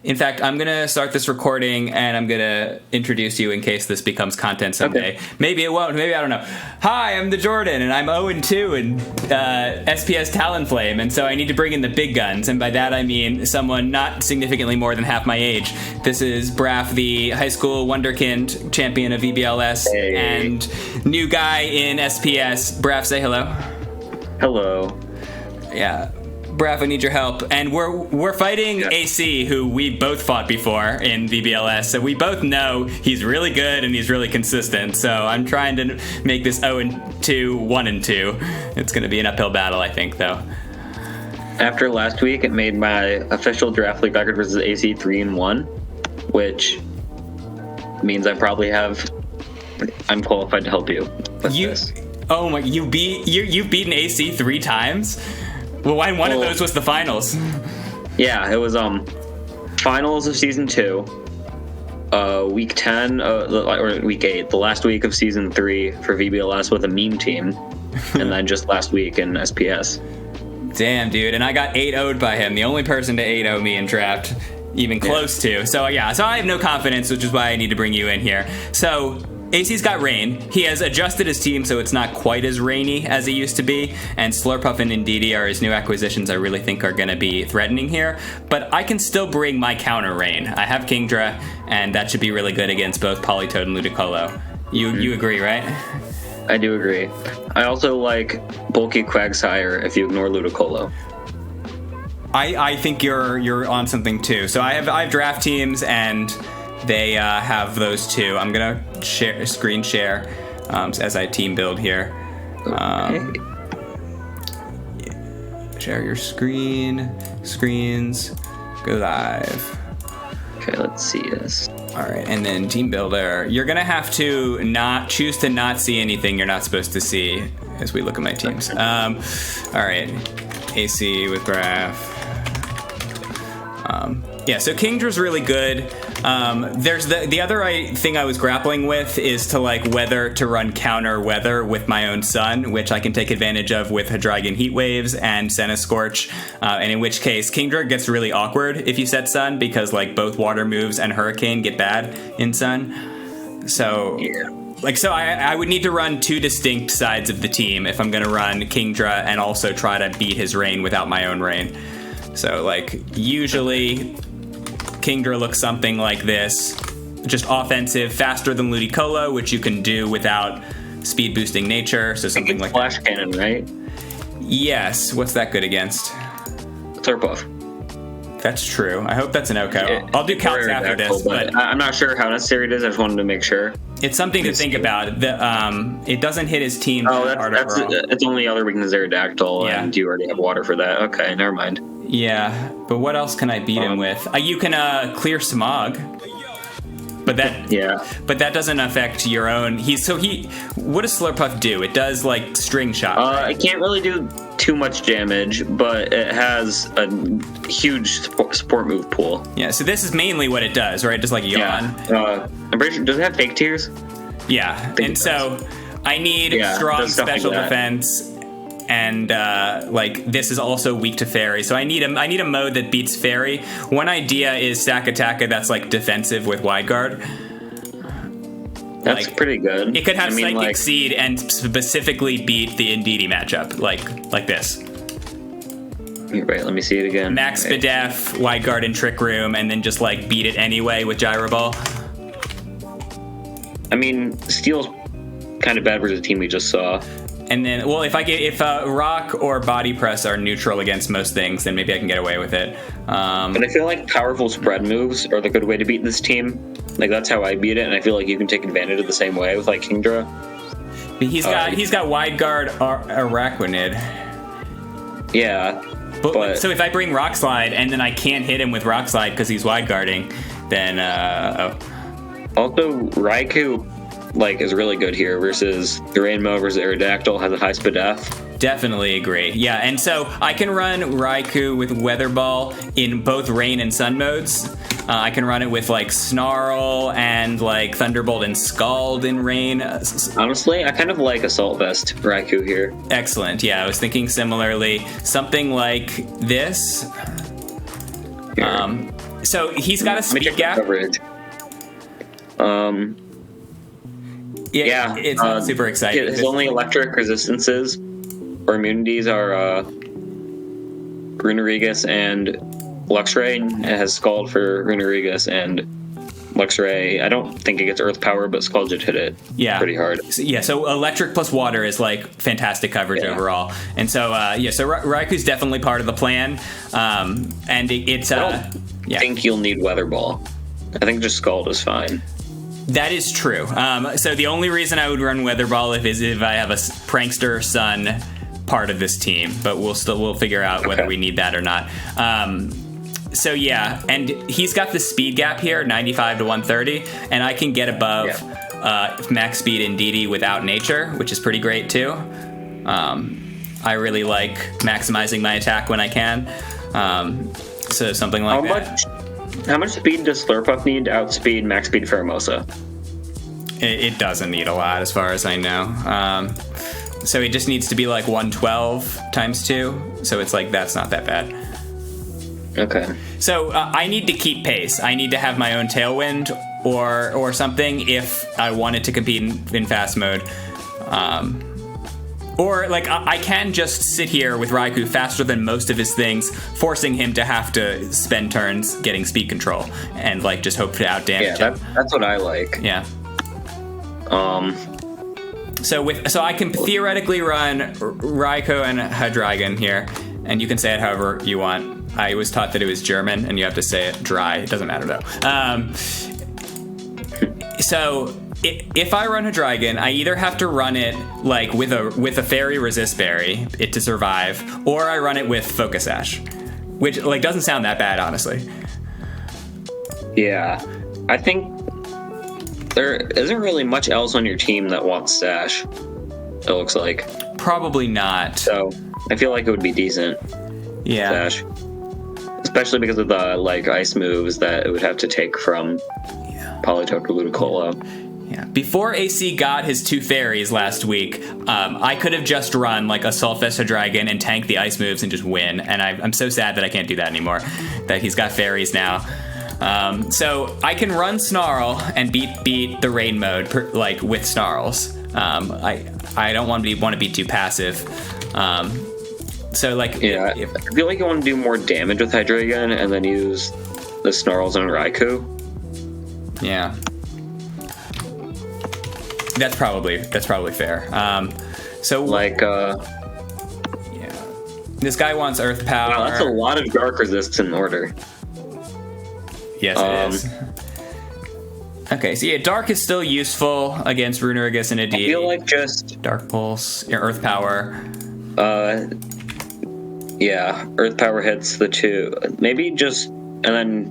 In fact, I'm going to start this recording, and I'm going to introduce you in case this becomes content someday. Okay. Maybe it won't. Maybe I don't know. Hi, I'm the Jordan, and I'm 0-2 in SPS Talonflame, and so I need to bring in the big guns, and by that I mean someone not significantly more than half my age. This is BBRAFF, the high school wonderkind champion of VBLS, and new guy in SPS. BBRAFF, say hello. Hello. Yeah. BBRAFF, I need your help. And we're fighting AC, who we both fought before in VBLS, so we both know he's really good and he's really consistent. So I'm trying to make this 0-2, 1-2. It's going to be an uphill battle, I think, though. After last week, it made my official draft league record versus AC 3-1, which means I'm qualified to help you with this. Oh my! You've beaten AC 3 times. Well, one of those was the finals. Yeah, it was finals of season 2, week 10 or week 8, the last week of season 3 for VBLS with a meme team, and then just last week in SPS. Damn, dude! And I got 8-0'd by him, the only person to 8-0 me in draft, even close to. So yeah, so I have no confidence, which is why I need to bring you in here. So. AC's got rain. He has adjusted his team so it's not quite as rainy as it used to be, and Slurpuff and Indeedee are his new acquisitions I really think are going to be threatening here, but I can still bring my counter rain. I have Kingdra, and that should be really good against both Politoed and Ludicolo. You agree, right? I do agree. I also like Bulky Quagsire if you ignore Ludicolo. I think you're on something too. So I have draft teams, and they have those two. I'm gonna screen share as I team build here. Share your screens, go live. Okay, let's see this. All right, and then team builder. You're gonna have to choose to not see anything you're not supposed to see as we look at my teams. All right, AC with BBRAFF. Yeah, so Kingdra's really good. There's the other thing I was grappling with is to whether to run counter weather with my own sun, which I can take advantage of with Hydreigon Heat Waves and Senna Scorch, and in which case Kingdra gets really awkward if you set sun because both water moves and Hurricane get bad in sun. So I would need to run 2 distinct sides of the team if I'm going to run Kingdra and also try to beat his rain without my own rain. So usually Kingdra looks something like this, just offensive, faster than Ludicolo, which you can do without speed boosting nature. So something like Flash Cannon, right? Yes. What's that good against? Slurpuff. That's true. I hope that's an OHKO. I'll do calcs after this, but I'm not sure how necessary it is. I just wanted to make sure. It's something to think about. It doesn't hit his team. It's only other weakness Aerodactyl, and you already have water for that. Okay, never mind. Yeah, but what else can I beat him with? You can clear Smog, but that doesn't affect your own. What does Slurpuff do? It does string shot. Right? It can't really do too much damage, but it has a huge support move pool. Yeah, so this is mainly what it does, right? Just yawn. Yeah. I'm pretty sure. Does it have fake tears? Yeah, and so I need strong special defense. And this is also weak to Fairy, so I need a mode that beats Fairy. One idea is Stack Attacka that's defensive with Wide Guard. That's pretty good. It could have Psychic Seed and specifically beat the Indeedee matchup, like this. Right, let me see it again. Max Spadef, Wide Guard, and Trick Room, and then just beat it anyway with Gyro Ball. I mean, Steel's kind of bad versus the team we just saw. And then, if Rock or Body Press are neutral against most things, then maybe I can get away with it. But I feel powerful spread moves are the good way to beat this team. That's how I beat it, and I feel you can take advantage of the same way with Kingdra. He's got Wide Guard Araquanid. Yeah, but so if I bring Rock Slide and then I can't hit him with Rock Slide because he's Wide Guarding, then Also, Raikou is really good here versus Rainbow versus Aerodactyl has a high Spadef. Definitely agree. Yeah, and so I can run Raikou with Weather Ball in both Rain and Sun modes. I can run it with Snarl and Thunderbolt and Scald in Rain. Honestly, I kind of like Assault Vest Raikou here. Excellent. Yeah, I was thinking similarly. Something like this. So he's got a Let me speed check the gap. coverage. Yeah, it's not super exciting. His only electric resistances or immunities are Runerigus and Luxray. It has Scald for Runerigus and Luxray. I don't think it gets Earth Power, but Scald should hit it pretty hard. So electric plus water is like fantastic coverage overall. And so, so Raikou's definitely part of the plan. And it's... I think you'll need Weather Ball. I think just Scald is fine. That is true. So the only reason I would run Weather Ball is if I have a Prankster Sun part of this team, but we'll figure out whether we need that or not. So yeah, and he's got the speed gap here, 95 to 130, and I can get above max speed in DD without nature, which is pretty great too. I really like maximizing my attack when I can. So something like that. How much speed does Slurpuff need to outspeed max speed Pheromosa? It doesn't need a lot, as far as I know. So it just needs to be like 112 times 2. So it's like, that's not that bad. Okay. So I need to keep pace. I need to have my own Tailwind or something if I wanted to compete in fast mode. Or like I can just sit here with Raikou faster than most of his things, forcing him to have to spend turns getting speed control and like just hope to outdamage him. That's what I like. Yeah. So I can theoretically run Raikou and Hydreigon here, and you can say it however you want. I was taught that it was German, and you have to say it dry. It doesn't matter though. So if I run Hydreigon, I either have to run it like with a Fairy Resist Berry to survive, or I run it with Focus Sash, which like doesn't sound that bad, honestly. Yeah, I think there isn't really much else on your team that wants Sash. It looks like probably not. So I feel like it would be decent. Yeah. Sash. Especially because of the like ice moves that it would have to take from Politoed or Ludicolo. Yeah. Before AC got his 2 fairies last week, I could have just run like a Sulfest Hydreigon and tank the ice moves and just win. And I'm so sad that I can't do that anymore. That he's got fairies now. So I can run Snarl and beat the rain mode like with Snarls. I don't want to be too passive. So like I feel like you want to do more damage with Hydreigon and then use the Snarls on Raikou. Yeah. That's probably fair. So like this guy wants Earth Power. Wow, that's a lot of dark resists in order. Yes, it is. Okay, so yeah, Dark is still useful against Runerigus and Aditi. I feel like just Dark Pulse, Earth Power. Yeah, Earth Power hits the 2. Maybe just and then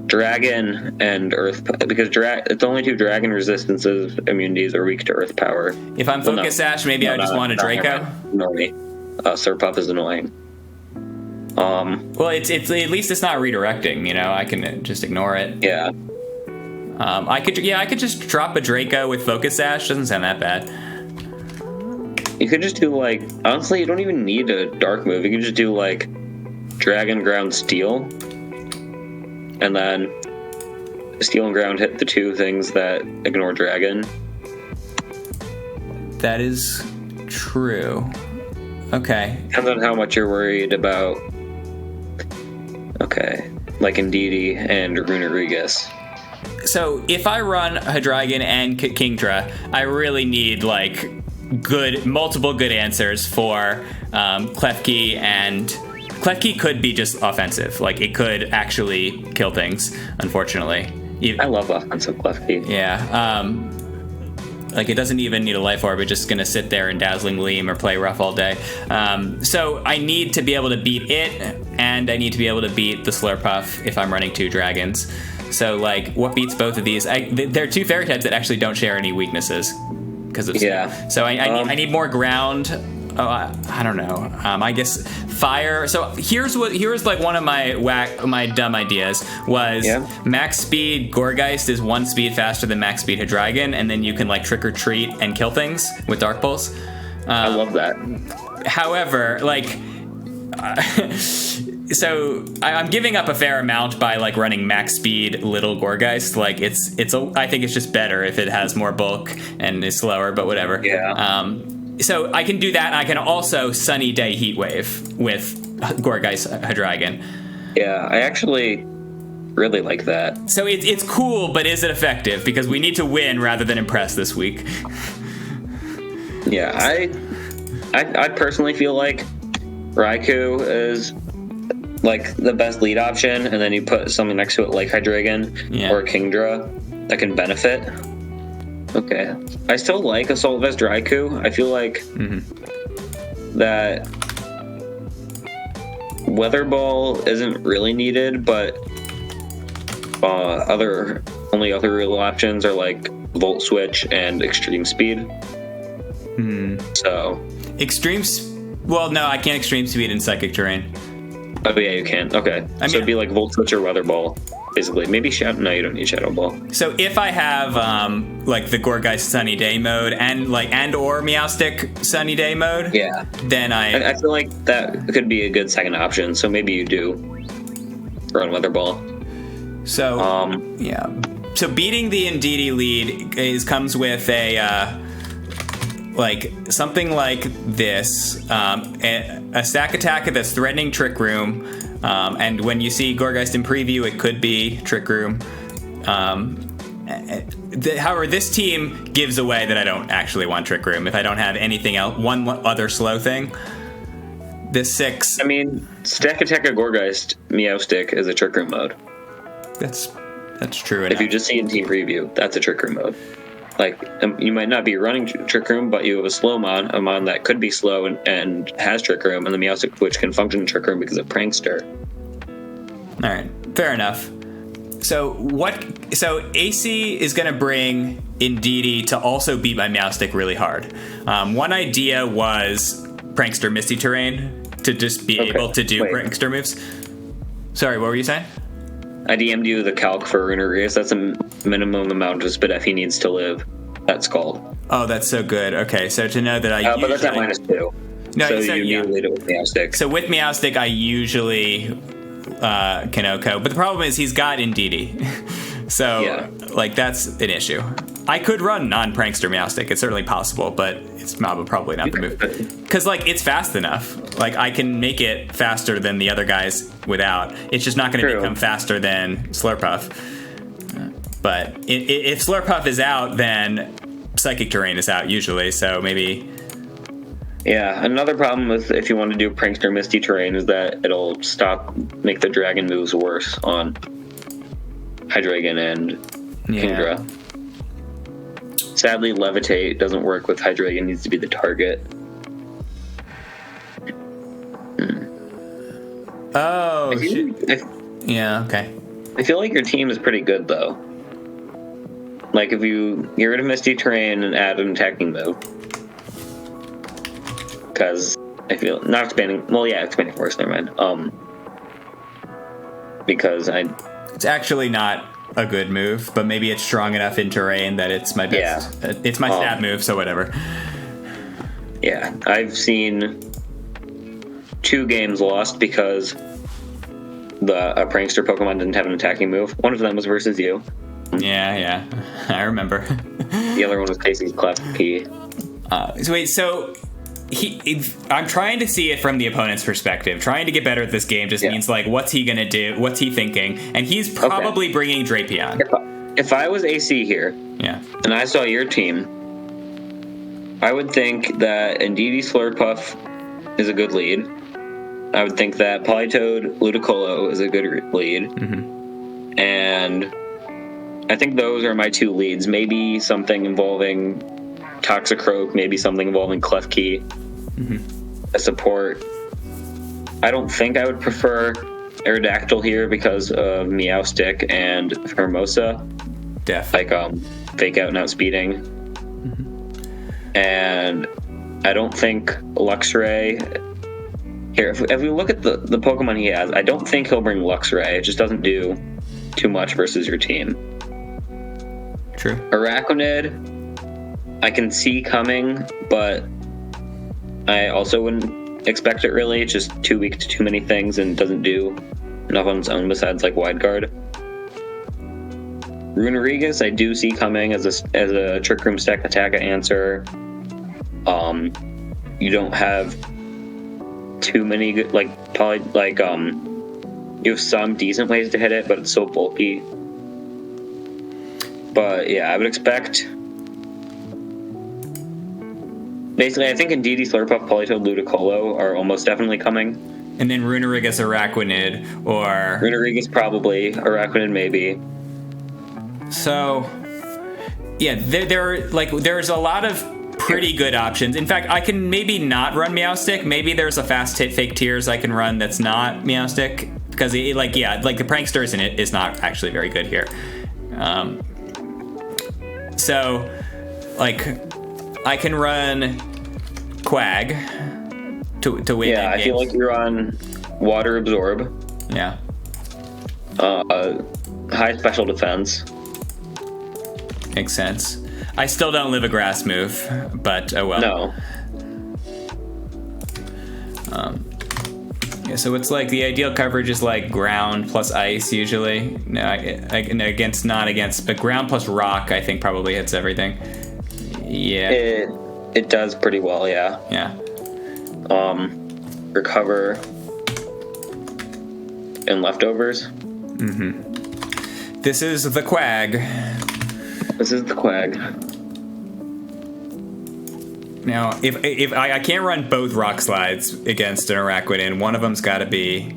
Dragon and Earth, because it's only 2 Dragon resistances immunities are weak to Earth Power. If I'm Focus Sash, maybe I just want a Draco. Annoying. Slurpuff is annoying. Well, it's at least it's not redirecting. You know, I can just ignore it. Yeah. I could just drop a Draco with Focus Sash. Doesn't sound that bad. You could just do like, honestly, you don't even need a dark move. You can just do like Dragon, Ground, Steel, and then Steel and Ground hit the 2 things that ignore Dragon. That is true. Okay. Depends on how much you're worried about. Okay, like Indeedee and Runerigus. So if I run Hydreigon and Kingdra, I really need like multiple good answers for Klefki, and Klefki could be just offensive. Like it could actually kill things, unfortunately. I love offensive Klefki. Yeah. Like it doesn't even need a life orb. It's just gonna sit there and Dazzling Gleam or play rough all day. So I need to be able to beat it, and I need to be able to beat the Slurpuff if I'm running 2 dragons. So like, what beats both of these? There are 2 fairy types that actually don't share any weaknesses because of So I need more ground. Oh, I don't know. I guess fire. So here's like one of my dumb ideas was max speed Gourgeist is 1 speed faster than max speed Hydreigon, and then you can like trick or treat and kill things with Dark Pulse. I love that. However, like So I'm giving up a fair amount by like running max speed little Gorgeist. Like I think it's just better if it has more bulk and is slower, but whatever. Yeah. So I can do that, and I can also Sunny Day Heatwave with Gorgeist Hydreigon. Yeah, I actually really like that. So it's cool, but is it effective? Because we need to win rather than impress this week. Yeah, I personally feel like Raikou is like the best lead option, and then you put something next to it like Hydreigon or Kingdra that can benefit. Okay. I still like Assault Vest Raikou. I feel like that Weather Ball isn't really needed, but only other real options are like Volt Switch and Extreme Speed. So well, no, I can't Extreme Speed in Psychic Terrain. Oh yeah, you can. Okay, so it'd be like Volt Switch or Weather Ball, basically. Maybe Shadow. No, you don't need Shadow Ball. So if I have like the Gorgeist Sunny Day mode and or Meowstic Sunny Day mode, then I feel like that could be a good second option. So maybe you do run Weather Ball. So So beating the Indeedee lead comes with a like something like this, a stack attack that's threatening Trick Room, and when you see Gorgeist in preview, it could be Trick Room. However, this team gives away that I don't actually want Trick Room if I don't have anything else, one other slow thing. This 6. I mean, stack attack a Gorgeist Meowstic is a Trick Room mode. That's true enough. If you just see in team preview, that's a Trick Room mode. Like, you might not be running Trick Room, but you have a slow mon, a mon that could be slow and has Trick Room, and the Meowstic which can function in Trick Room because of Prankster. All right, fair enough. So AC is going to bring Indeedee to also beat my Meowstic really hard. One idea was Prankster Misty Terrain to just be able to do Prankster moves. Sorry, what were you saying? I DM'd you the calc for Runerius. That's a minimum amount of Spit F he needs to live. That's called. Oh, that's so good. Okay, so to know that I usually... But that's at -2. No, so you lead it with Meowstic. So with Meowstic, I usually can OHKO. But the problem is he's got Indeedee. So, like, that's an issue. I could run non-Prankster Meowstic. It's certainly possible, but it's probably not the move. Because, like, it's fast enough. Like, I can make it faster than the other guys without. It's just not going to become faster than Slurpuff. But if Slurpuff is out, then Psychic Terrain is out usually, so maybe... Yeah, another problem with if you want to do Prankster Misty Terrain is that it'll make the dragon moves worse on Hydreigon and Kingdra. Sadly, Levitate doesn't work with Hydreigon. It needs to be the target. Oh, yeah, okay. I feel like your team is pretty good, though. Like, if you get rid of Misty Terrain and add an attacking move. Because I feel... Not expanding... Well, yeah, expanding force, never mind. Because It's actually not a good move, but maybe it's strong enough in terrain that it's my best. Yeah. It's my stat move, so whatever. Yeah, I've seen 2 games lost because a Prankster Pokemon didn't have an attacking move. One of them was versus you. Yeah, I remember. The other one was Casey's Clef P. So I'm trying to see it from the opponent's perspective. Trying to get better at this game just means, like, what's he gonna do? What's he thinking? And he's probably bringing Drapion. If I was AC here, and I saw your team, I would think that Indeedee Slurpuff is a good lead. I would think that Politoed Ludicolo is a good lead. Mm-hmm. And I think those are my 2 leads. Maybe something involving Toxicroak, maybe something involving Klefki, a support. I don't think I would prefer Aerodactyl here because of Meowstic and Hermosa. Like fake out and outspeeding. And I don't think Luxray here. If we look at the Pokemon he has, I don't think he'll bring Luxray. It just doesn't do too much versus your team. True. Araquanid, I can see coming, but I also wouldn't expect it really. It's just too weak to too many things and doesn't do enough on its own besides like wide guard. Runerigus I do see coming as a Trick Room Stack Attack answer. You don't have too many good, like probably like you have some decent ways to hit it, but it's so bulky. But yeah, I would expect. Basically, I think Indeedee, Slurpuff, Politoed, Ludicolo are almost definitely coming. And then Runerigus, Araquanid, or... Runerigus probably, Araquanid maybe. So, yeah, there's a lot of pretty good options. In fact, I can maybe not run Meowstic. Maybe there's a fast hit fake tears I can run that's not Meowstic. Because, the Prankster is not actually very good here. So, like, I can run Quag to win. Yeah, I feel like you're on Water Absorb. Yeah. High special defense. Makes sense. I still don't live a grass move, but oh well. No. Yeah, so it's like the ideal coverage is like ground plus ice usually. No, not against, but ground plus rock I think probably hits everything. Yeah. It does pretty well, yeah. Yeah. Recover and leftovers. Mm-hmm. This is the Quag. This is the Quag. Now, if I can't run both Rock Slides against an Araquanid, one of them's got to be.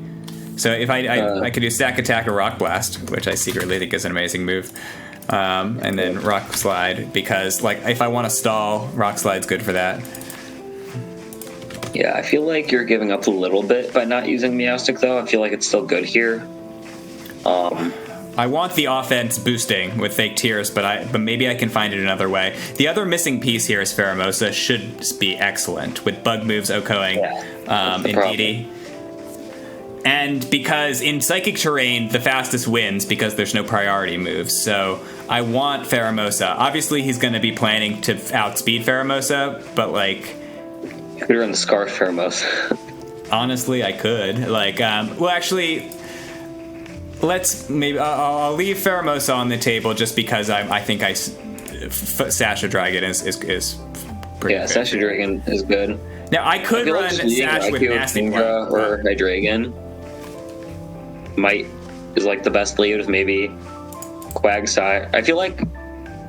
So if I could do Stack Attack or Rock Blast, which I secretly think is an amazing move, and then Rock Slide because like if I want to stall, Rock Slide's good for that. Yeah, I feel like you're giving up a little bit by not using Meowstic though. I feel like it's still good here. I want the offense boosting with fake tears, but maybe I can find it another way. The other missing piece here is Pheromosa should be excellent with bug moves, Okoing, Indeedee. And because in Psychic Terrain, the fastest wins because there's no priority moves. So I want Pheromosa. Obviously, he's going to be planning to outspeed Pheromosa, but like... You could run Scarf Pheromosa. Honestly, I could. Like, well, actually... Let's maybe I'll leave Pheromosa on the table just because I think Sasha Dragon is pretty good. Sasha Dragon is good. Now I could run Sash with Nasty Kingdra or Hydreigon. Is like the best lead with maybe Quagsire. I feel like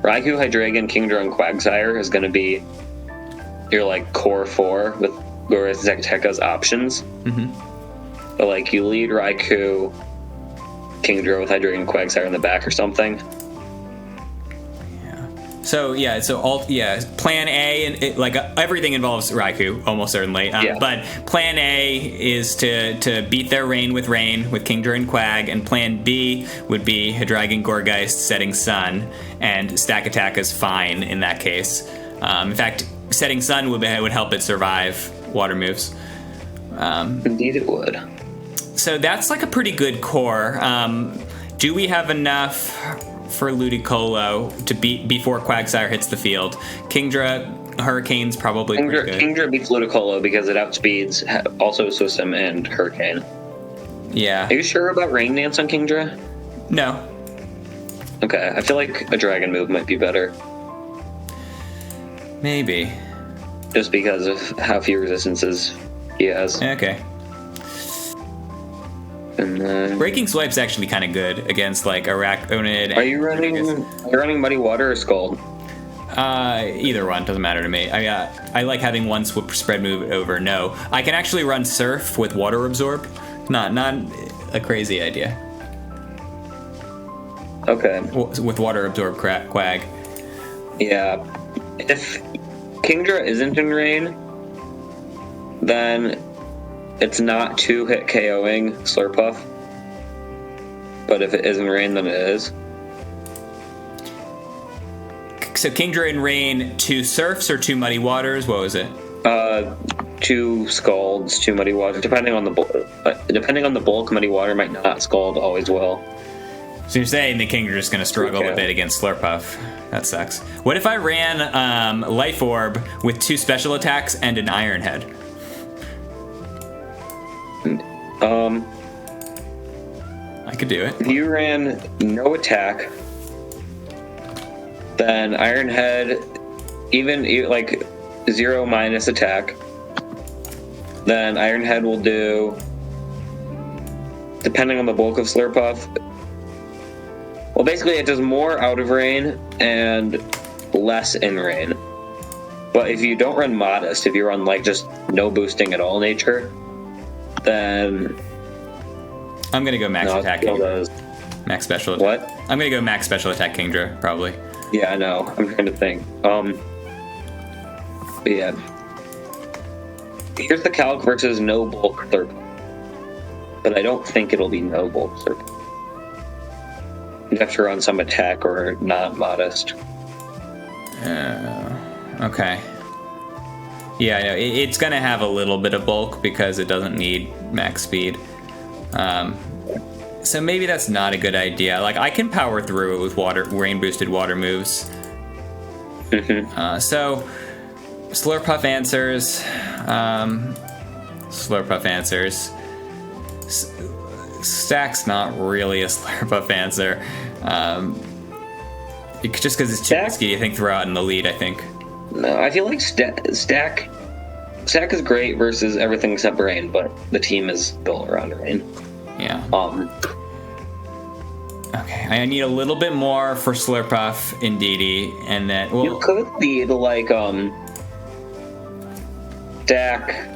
Raikou, Hydreigon, Kingdra, and Quagsire is going to be your like core four with Goratheka's options. Mm-hmm. But like you lead Raikou, Kingdra with Hydreigon, Quagsire in the back or something. Yeah. So Plan A and like everything involves Raikou almost certainly. But Plan A is to beat their rain with Kingdra and Quag, and Plan B would be Hydreigon, Gourgeist, Setting Sun, and Stack Attack is fine in that case. In fact, Setting Sun would help it survive water moves. Indeed, it would. So that's like a pretty good core. Do we have enough for Ludicolo to beat before Quagsire hits the field? Kingdra, Hurricane's probably pretty good. Kingdra beats Ludicolo because it outspeeds also Swissem and Hurricane. Yeah. Are you sure about Rain Dance on Kingdra? No. Okay, I feel like a Dragon move might be better. Maybe. Just because of how few resistances he has. Okay. And then Breaking Swipe's actually kind of good against like Araquanid. Are you running Muddy Water or Scald? Either one doesn't matter to me. I like having one spread move over. No, I can actually run Surf with Water Absorb. Not a crazy idea. Okay. With Water Absorb Quag. Yeah. If Kingdra isn't in rain, then it's not 2-hit KOing Slurpuff. But if it is in rain, then it is. So Kingdra in rain, 2 Surfs or 2 Muddy Waters? What was it? 2 Scalds, 2 Muddy Waters. Depending on the bulk, Muddy Water might not. Scald always will. So you're saying the Kingdra's going to struggle a bit against Slurpuff. That sucks. What if I ran Life Orb with 2 special attacks and an Iron Head? I could do it. If you ran no attack, then Ironhead, even like 0 minus attack, then Ironhead will do, depending on the bulk of Slurpuff, well, basically it does more out of rain and less in rain. But if you don't run Modest, if you run like just no boosting at all nature, then I'm gonna go max attack Kingdra. Max special attack. What? I'm gonna go max special attack Kingdra, probably. Yeah, I know. I'm trying to think. But yeah. Here's the calc versus no bulk Slurpuff. But I don't think it'll be no bulk Slurpuff. You have to run some attack or not Modest. Okay. Yeah, I know. It's gonna have a little bit of bulk because it doesn't need max speed. So maybe that's not a good idea. Like, I can power through it with rain boosted water moves. So Slurpuff answers. Slurpuff answers. Stack's not really a Slurpuff answer. Just because it's too risky, I think, throughout in the lead, I think. No, I feel like Stack is great versus everything except Rain, but the team is built around Rain. Yeah. Okay, I need a little bit more for Slurpuff, Indeedee, and then... Well, you could lead, like, Stack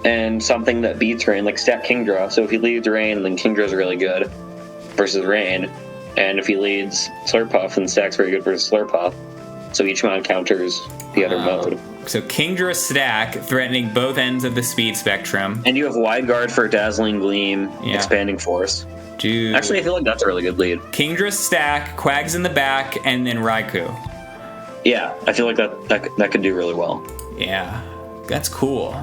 and something that beats Rain, like Stack Kingdra. So if he leads Rain, then Kingdra's really good versus Rain. And if he leads Slurpuff, then Stack's very good versus Slurpuff. So each mod counters the other mode. So Kingdra Stack threatening both ends of the speed spectrum. And you have Wide Guard for Dazzling Gleam, Expanding Force. Dude. Actually, I feel like that's a really good lead. Kingdra Stack, Quags in the back, and then Raikou. Yeah, I feel like that could do really well. Yeah, that's cool.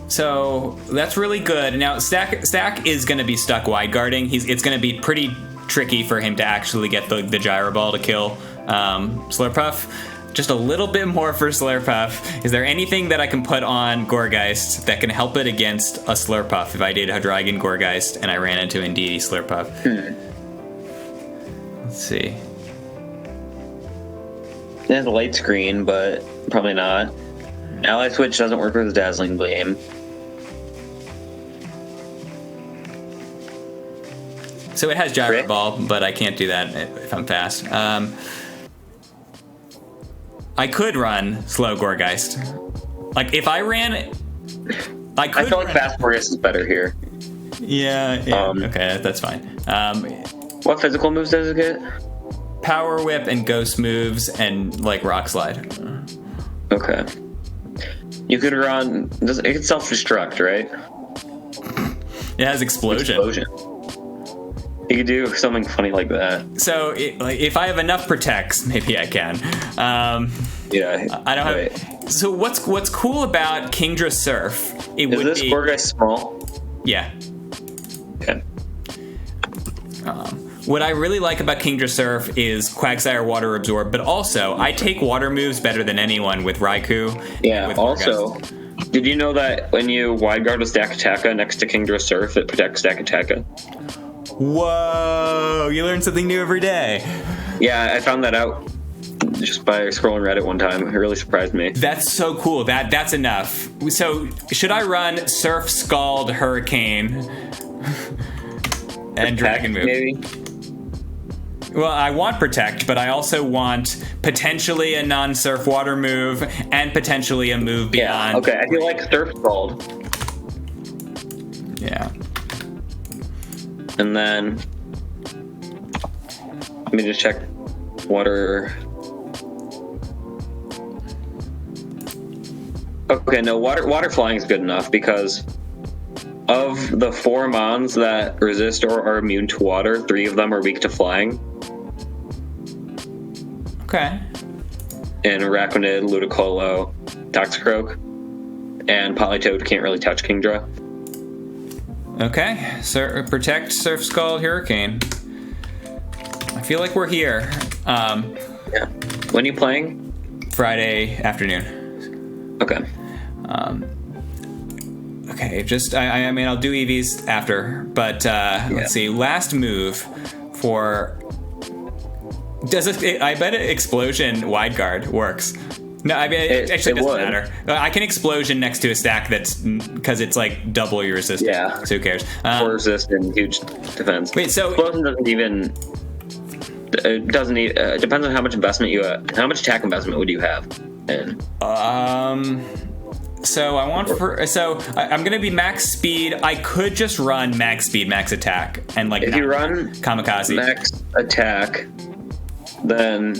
So that's really good. Now Stack is going to be stuck wide guarding. It's going to be pretty tricky for him to actually get the gyro ball to kill Slurpuff. Just a little bit more for Slurpuff. Is there anything that I can put on Gourgeist that can help it against a Slurpuff if I did Hydreigon Gourgeist and I ran into Indeedee Slurpuff? Let's see. It has a light screen, but probably not. Ally Switch doesn't work with Dazzling Gleam. So it has Gyro Ball, but I can't do that if I'm fast. I could run slow Gourgeist. Like, if I ran it, I feel like Fast Boreas is better here. Yeah, okay, that's fine. What physical moves does it get? Power Whip and Ghost moves and, like, Rock Slide. Okay. You could run... It can self-destruct, right? It has Explosion. You could do something funny like that. So, if I have enough protects, maybe I can. Yeah. I don't have... So, what's cool about Kingdra Surf... Is this Gourgeist small? Yeah. Okay. What I really like about Kingdra Surf is Quagsire Water Absorb, but also I take water moves better than anyone with Raikou. Yeah, with also, did you know that when you Wide Guard with Stack Attacka next to Kingdra Surf, it protects Stack Attacka? Whoa, you learn something new every day. Yeah, I found that out just by scrolling Reddit one time. It really surprised me. That's so cool. That's enough. So, should I run Surf, Scald, Hurricane, and Dragon Move? Maybe. Well, I want Protect, but I also want potentially a non-Surf Water move and potentially a move beyond. Yeah, okay. I feel like Surf Scald. Yeah. And then let me just check water. Okay, no, water flying is good enough because of the 4 mons that resist or are immune to water, 3 of them are weak to flying. Okay. And Araquanid, Ludicolo, Toxicroak, and Politoed can't really touch Kingdra. Okay, Protect, Surf, Scald, Hurricane. I feel like we're here. Yeah. When are you playing? Friday afternoon. Okay. Okay, just I mean I'll do EVs after, but let's see. Last move for I bet explosion wide guard works. No, I mean it actually doesn't matter. I can explosion next to a stack that's because it's like double your resistance. Yeah. So who cares? 4 resist and huge defense. Wait, so explosion doesn't even. It doesn't. It depends on how much investment you have. How much attack investment would you have? And So I want I'm gonna be max speed. I could just run max speed, max attack, and like if you run kamikaze max attack, then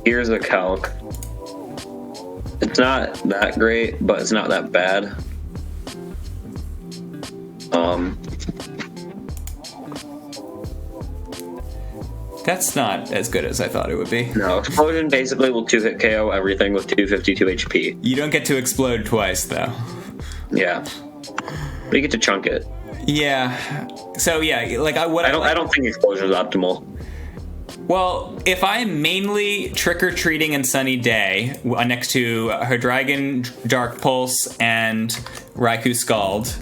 here's a calc. It's not that great, but it's not that bad. That's not as good as I thought it would be. No, explosion basically will 2-hit KO everything with 252 HP. You don't get to explode twice, though. Yeah, but you get to chunk it. Yeah. So yeah, like I don't think explosion is optimal. Well, if I'm mainly trick-or-treating and Sunny Day next to Hydreigon Dark Pulse and Raikou Scald,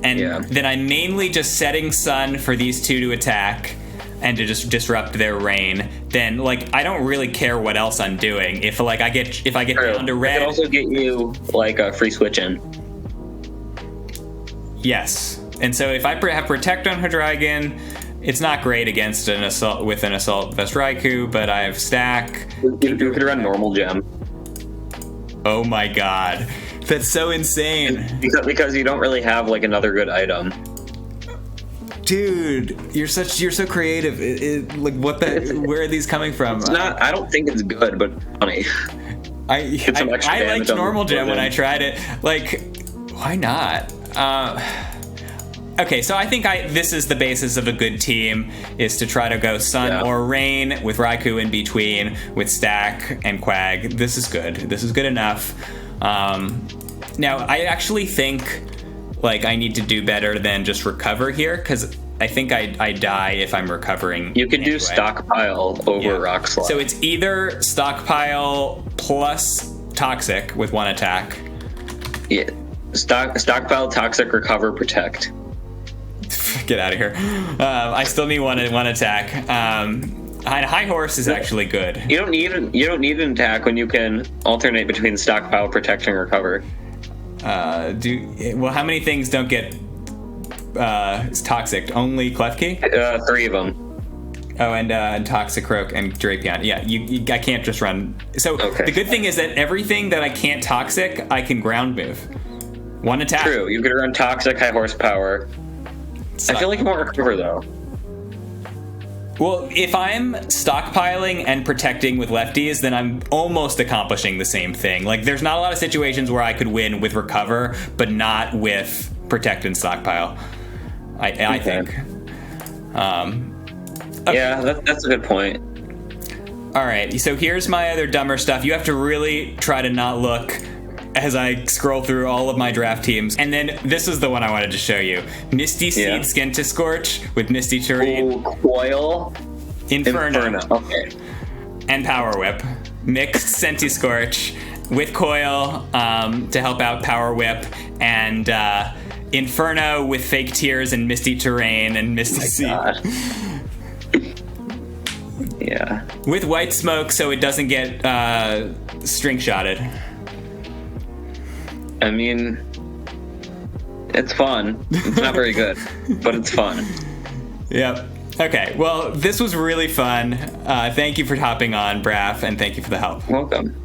and then I'm mainly just setting Sun for these two to attack and to just disrupt their reign, then like I don't really care what else I'm doing. If I get down to red, it could also get you like a free switch in. Yes, and so if I have Protect on Hydreigon, it's not great against an assault vest Raikou, but I have Stack. You could run normal gem. Oh my god, that's so insane. Because you don't really have like another good item. Dude, you're so creative. Like where are these coming from? It's not. I don't think it's good, but funny. I liked normal gem when I tried it. Like, why not? Okay, so I think this is the basis of a good team, is to try to go Sun or Rain with Raikou in between, with Stack and Quag. This is good. This is good enough. Now, I actually think like I need to do better than just recover here, because I think I die if I'm recovering. You could do stockpile over Rock Slide. So it's either stockpile plus toxic with one attack. Yeah, stockpile, toxic, recover, protect. Get out of here. I still need one attack. High Horse is actually good. You don't need an attack when you can alternate between stockpile, protect, and recover. How many things don't get toxic? Only Klefki? 3 of them. Oh, and Toxicroak and Drapion. Yeah, I can't just run. So the good thing is that everything that I can't toxic, I can ground move. One attack. True. You could run toxic, high horsepower. I feel like you won't recover though. Well, if I'm stockpiling and protecting with lefties, then I'm almost accomplishing the same thing. Like, there's not a lot of situations where I could win with recover, but not with protect and stockpile. I think. Okay. Yeah, that's a good point. All right, so here's my other dumber stuff. You have to really try to not look as I scroll through all of my draft teams. And then this is the one I wanted to show you. Misty Seed Skintiscorch with Misty Terrain. Coil. Inferno. Okay. And Power Whip. Mixed Sentiscorch with Coil to help out Power Whip. And Inferno with Fake Tears and Misty Terrain and Misty Seed. God. Yeah. With White Smoke so it doesn't get string shotted. I mean, it's fun. It's not very good, but it's fun. Yep. Okay, well, this was really fun. Thank you for hopping on, BBRAFF, and thank you for the help. Welcome.